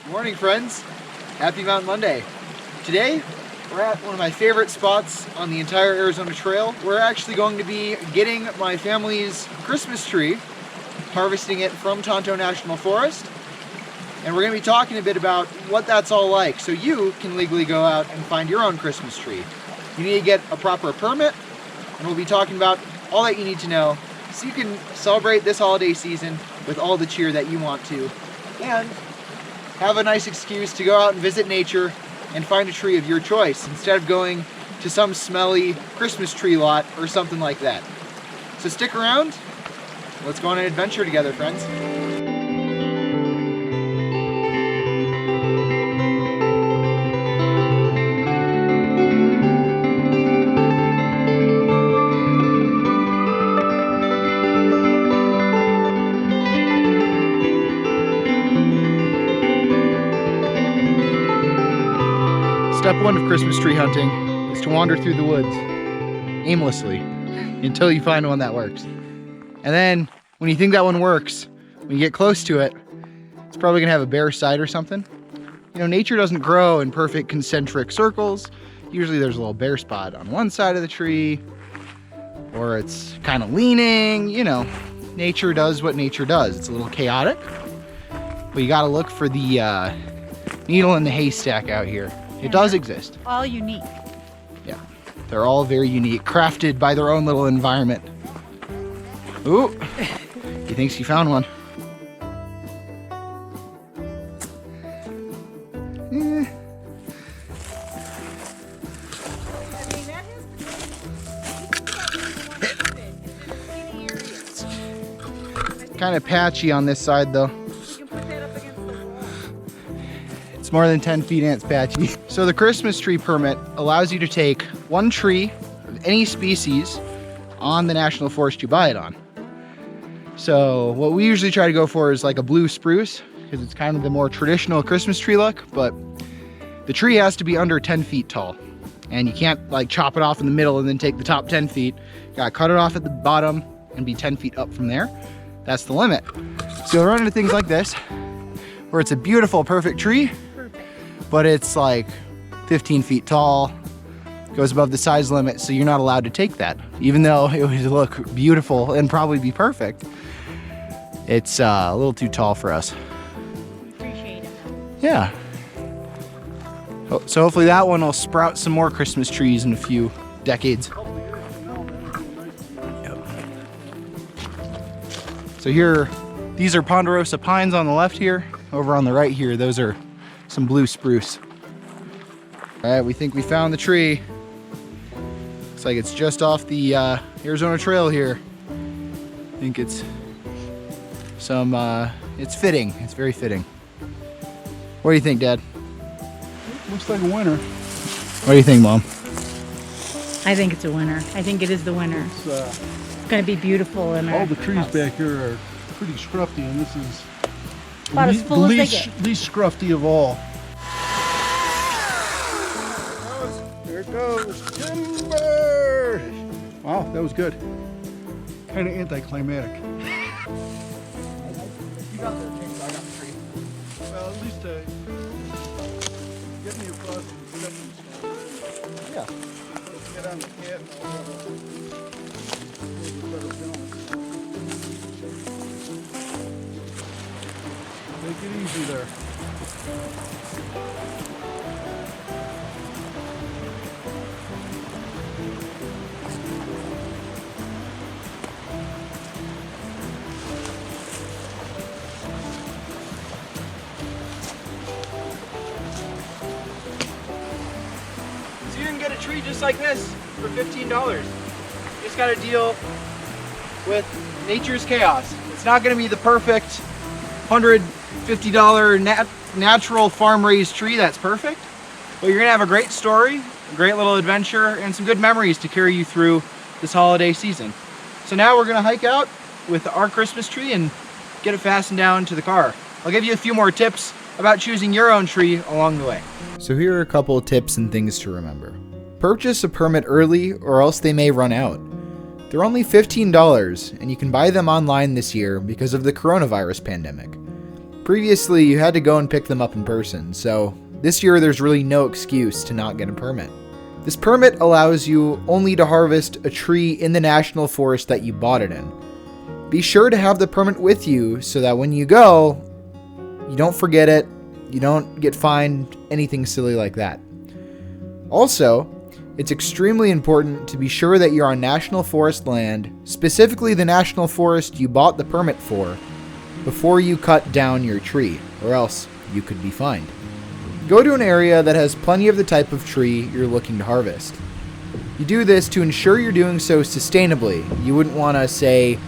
Good morning, friends. Happy Mountain Monday. Today, we're at one of my favorite spots on the entire Arizona Trail. We're actually going to be getting my family's Christmas tree, harvesting it from Tonto National Forest. And we're going to be talking a bit about what that's all like so you can legally go out and find your own Christmas tree. You need to get a proper permit, and we'll be talking about all that you need to know so you can celebrate this holiday season with all the cheer that you want to, and have a nice excuse to go out and visit nature and find a tree of your choice instead of going to some smelly Christmas tree lot or something like that. So stick around. Let's go on an adventure together, friends. Step one of Christmas tree hunting is to wander through the woods aimlessly until you find one that works. And then when you think that one works, when you get close to it, it's probably gonna have a bare side or something. You know, nature doesn't grow in perfect concentric circles. Usually there's a little bare spot on one side of the tree, or it's kind of leaning. You know, nature does what nature does. It's a little chaotic, but you gotta look for the needle in the haystack out here. It does exist. All unique. Yeah, they're all very unique, crafted by their own little environment. Ooh, he thinks he found one. Kind of patchy on this side though. It's more than 10 feet and it's patchy. So the Christmas tree permit allows you to take one tree of any species on the national forest you buy it on. So what we usually try to go for is like a blue spruce, because it's kind of the more traditional Christmas tree look, but the tree has to be under 10 feet tall. And you can't like chop it off in the middle and then take the top 10 feet. You gotta cut it off at the bottom and be 10 feet up from there. That's the limit. So you'll run into things like this, where it's a beautiful, perfect tree, but it's like 15 feet tall, goes above the size limit, so you're not allowed to take that. Even though it would look beautiful and probably be perfect, it's a little too tall for us. Appreciate it. Yeah. So hopefully that one will sprout some more Christmas trees in a few decades. Yep. So here, these are ponderosa pines on the left here. Over on the right here, those are some blue spruce. All right, we think we found the tree. Looks like it's just off the Arizona Trail here. I think it's some, it's fitting. It's very fitting. What do you think, Dad? Looks like a winner. What do you think, Mom? I think it's a winner. I think it is the winner. It's going to be beautiful. In all the trees back here are pretty scruffy, and this is about as full as they get. Least scruffy of all. There it goes. Timber! Wow, that was good. Kind of anticlimactic. You got the chainsaw, I got the tree. Well, at least get me across the stepping stone. Yeah. Let's get on the cat and all that. Maybe better balance. Take it easy there. So you can get a tree just like this for $15. You just gotta deal with nature's chaos. It's not gonna be the perfect $150 natural farm-raised tree that's perfect, but you're gonna have a great story, a great little adventure, and some good memories to carry you through this holiday season. So now we're gonna hike out with our Christmas tree and get it fastened down to the car. I'll give you a few more tips about choosing your own tree along the way. So here are a couple of tips and things to remember. Purchase a permit early or else they may run out. They're only $15 and you can buy them online this year because of the coronavirus pandemic. Previously, you had to go and pick them up in person, so this year there's really no excuse to not get a permit. This permit allows you only to harvest a tree in the national forest that you bought it in. Be sure to have the permit with you so that when you go, you don't forget it, you don't get fined, anything silly like that. Also, it's extremely important to be sure that you're on national forest land, specifically the national forest you bought the permit for, before you cut down your tree, or else you could be fined. Go to an area that has plenty of the type of tree you're looking to harvest. You do this to ensure you're doing so sustainably. You wouldn't want to, say,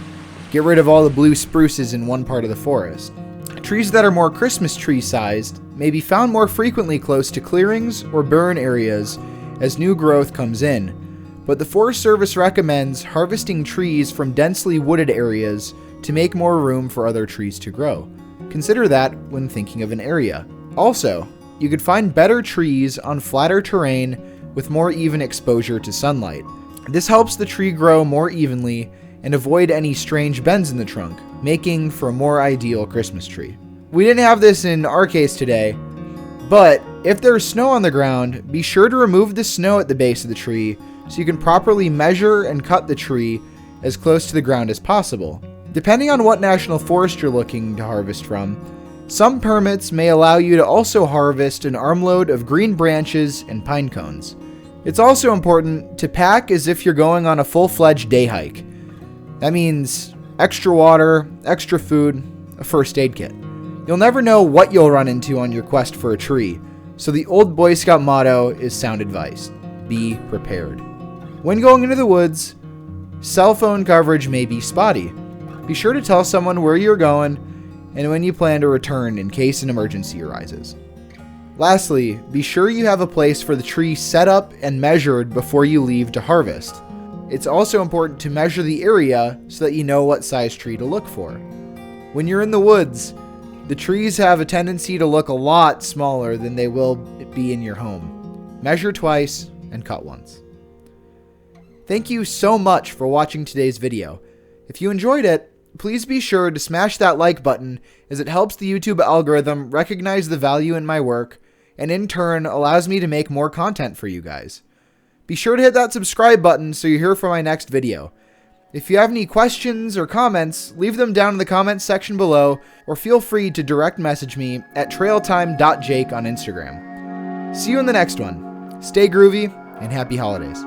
get rid of all the blue spruces in one part of the forest. Trees that are more Christmas tree sized may be found more frequently close to clearings or burn areas as new growth comes in, but the Forest Service recommends harvesting trees from densely wooded areas to make more room for other trees to grow. Consider that when thinking of an area. Also, you could find better trees on flatter terrain with more even exposure to sunlight. This helps the tree grow more evenly and avoid any strange bends in the trunk, making for a more ideal Christmas tree. We didn't have this in our case today, but if there's snow on the ground, be sure to remove the snow at the base of the tree so you can properly measure and cut the tree as close to the ground as possible. Depending on what national forest you're looking to harvest from, some permits may allow you to also harvest an armload of green branches and pine cones. It's also important to pack as if you're going on a full-fledged day hike. That means extra water, extra food, a first aid kit. You'll never know what you'll run into on your quest for a tree, so the old Boy Scout motto is sound advice: be prepared. When going into the woods, cell phone coverage may be spotty. Be sure to tell someone where you're going and when you plan to return in case an emergency arises. Lastly, be sure you have a place for the tree set up and measured before you leave to harvest. It's also important to measure the area so that you know what size tree to look for. When you're in the woods, the trees have a tendency to look a lot smaller than they will be in your home. Measure twice and cut once. Thank you so much for watching today's video. If you enjoyed it, please be sure to smash that like button, as it helps the YouTube algorithm recognize the value in my work and in turn allows me to make more content for you guys. Be sure to hit that subscribe button so you're here for my next video. If you have any questions or comments, leave them down in the comments section below, or feel free to direct message me at trailtime.jake on Instagram. See you in the next one. Stay groovy and happy holidays.